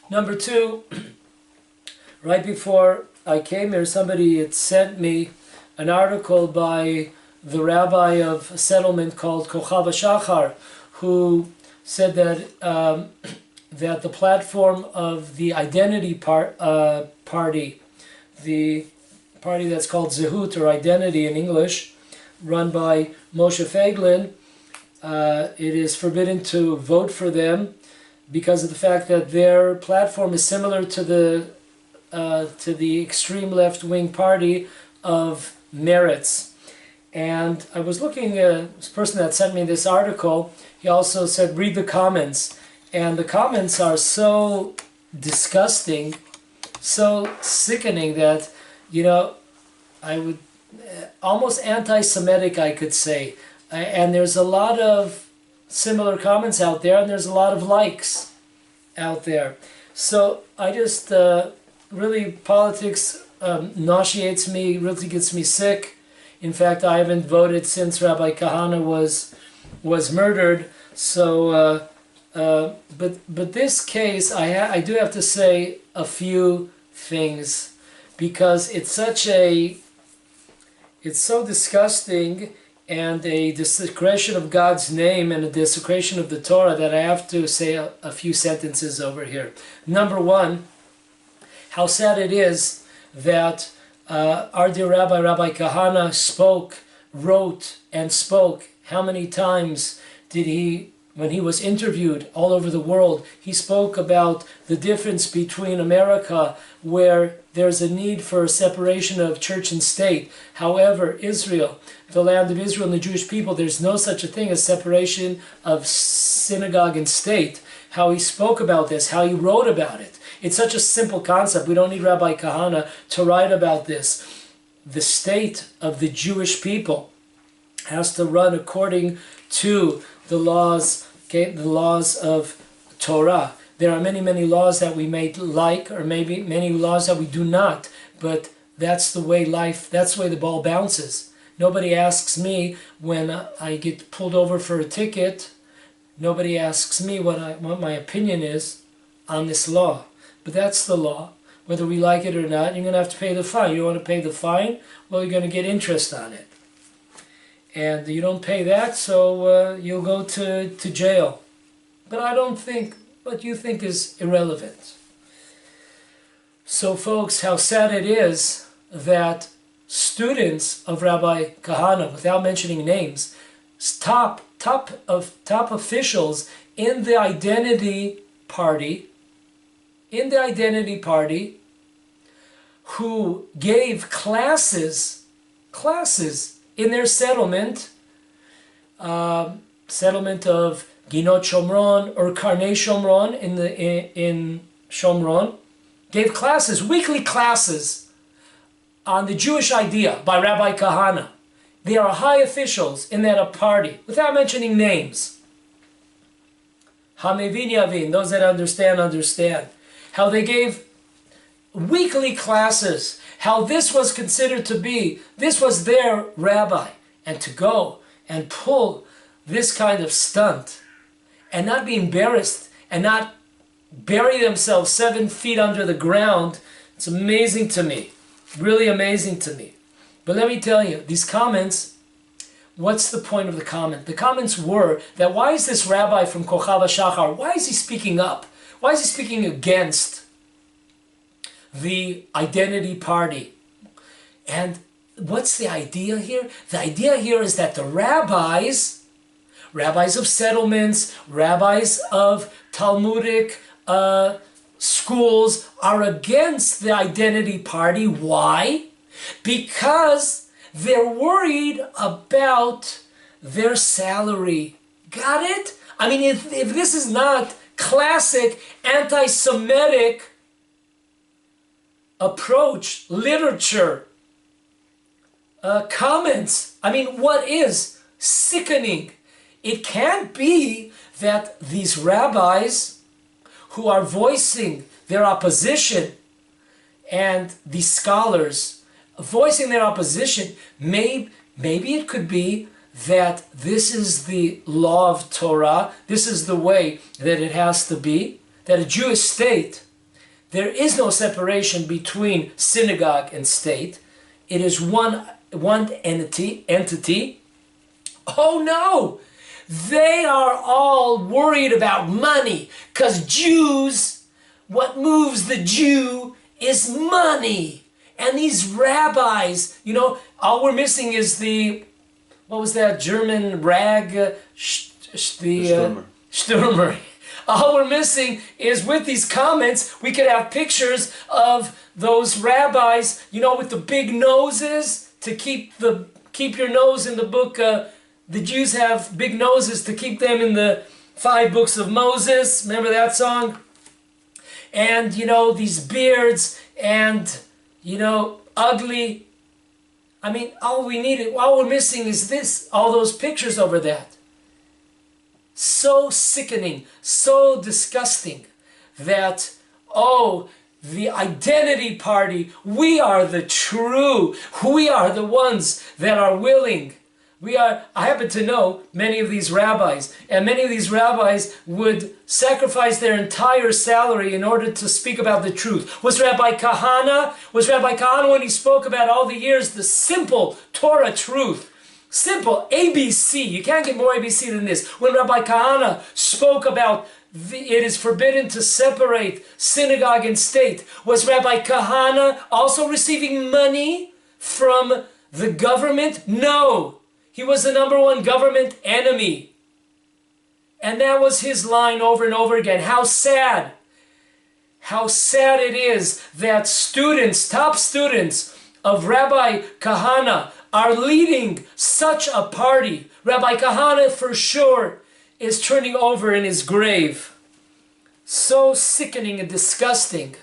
Number two, right before I came here, somebody had sent me an article by the rabbi of a settlement called Kochav HaShachar, who said that that the platform of the identity party, the party that's called Zehut, or Identity in English, run by Moshe Feiglin, it is forbidden to vote for them because of the fact that their platform is similar to the extreme left-wing party of Meretz. And I was looking, this person that sent me this article, he also said, read the comments. And the comments are so disgusting, so sickening that, you know, I would, almost anti-Semitic, I could say. And there's a lot of similar comments out there, and there's a lot of likes out there. So I just, really, politics nauseates me, really gets me sick. In fact, I haven't voted since Rabbi Kahane was murdered. So, but this case, I do have to say a few things, because it's so disgusting, and a desecration of God's name and a desecration of the Torah, that I have to say a few sentences over here. Number one, how sad it is that our dear Rabbi Kahane wrote and spoke. How many times did he, when he was interviewed all over the world, he spoke about the difference between America, where there's a need for a separation of church and state. However, Israel, the land of Israel and the Jewish people, there's no such a thing as separation of synagogue and state. How he spoke about this, how he wrote about it. It's such a simple concept. We don't need Rabbi Kahane to write about this. The state of the Jewish people has to run according to the laws, okay, the laws of Torah. There are many, many laws that we may like, or maybe many laws that we do not, but that's the way life, that's the way the ball bounces. Nobody asks me when I get pulled over for a ticket, nobody asks me what my opinion is on this law. But that's the law. Whether we like it or not, you're going to have to pay the fine. You don't want to pay the fine? Well, you're going to get interest on it. And you don't pay that, so you'll go to jail. But I don't think what you think is irrelevant. So folks, how sad it is that students of Rabbi Kahane, without mentioning names, top officials in the Identity Party, who gave classes in their settlement of Ginot Shomron or Karnei Shomron in Shomron, gave classes, weekly classes on the Jewish idea by Rabbi Kahane. They are high officials in that party, without mentioning names. Hamevin Yavin, those that understand, understand. How they gave weekly classes, how this was considered to be, this was their rabbi. And to go and pull this kind of stunt and not be embarrassed and not bury themselves 7 feet under the ground, it's amazing to me. Really amazing to me. But let me tell you, these comments, what's the point of the comment? The comments were that why is this rabbi from Kochav HaShachar, why is he speaking up? Why is he speaking against the Identity Party? And what's the idea here? The idea here is that the rabbis of settlements, rabbis of Talmudic schools are against the Identity Party. Why? Because they're worried about their salary. Got it? I mean, if this is not classic anti-Semitic approach, literature, comments, I mean, what is sickening? It can't be that these rabbis who are voicing their opposition, and these scholars voicing their opposition, maybe it could be that this is the law of Torah, this is the way that it has to be, that a Jewish state There is no separation between synagogue and state. It is one entity. Oh no! They are all worried about money, because Jews, what moves the Jew is money. And these rabbis, you know, all we're missing is the, what was that German rag? Stürmer. All we're missing is, with these comments, we could have pictures of those rabbis, you know, with the big noses to keep your nose in the book. The Jews have big noses to keep them in the 5 books of Moses. Remember that song? And, you know, these beards and, you know, ugly. I mean, all we're missing is this, all those pictures over that. So sickening, so disgusting that, oh, the identity party, we are the true, we are the ones that are willing. I happen to know many of these rabbis, and many of these rabbis would sacrifice their entire salary in order to speak about the truth. Was Rabbi Kahane, when he spoke about all the years, the simple Torah truth, simple ABC, you can't get more ABC than this. When Rabbi Kahane spoke about it is forbidden to separate synagogue and state, was Rabbi Kahane also receiving money from the government? No. He was the #1 government enemy. And that was his line over and over again. How sad. How sad it is that students, top students of Rabbi Kahane are leading such a party. Rabbi Kahane for sure is turning over in his grave. So sickening and disgusting.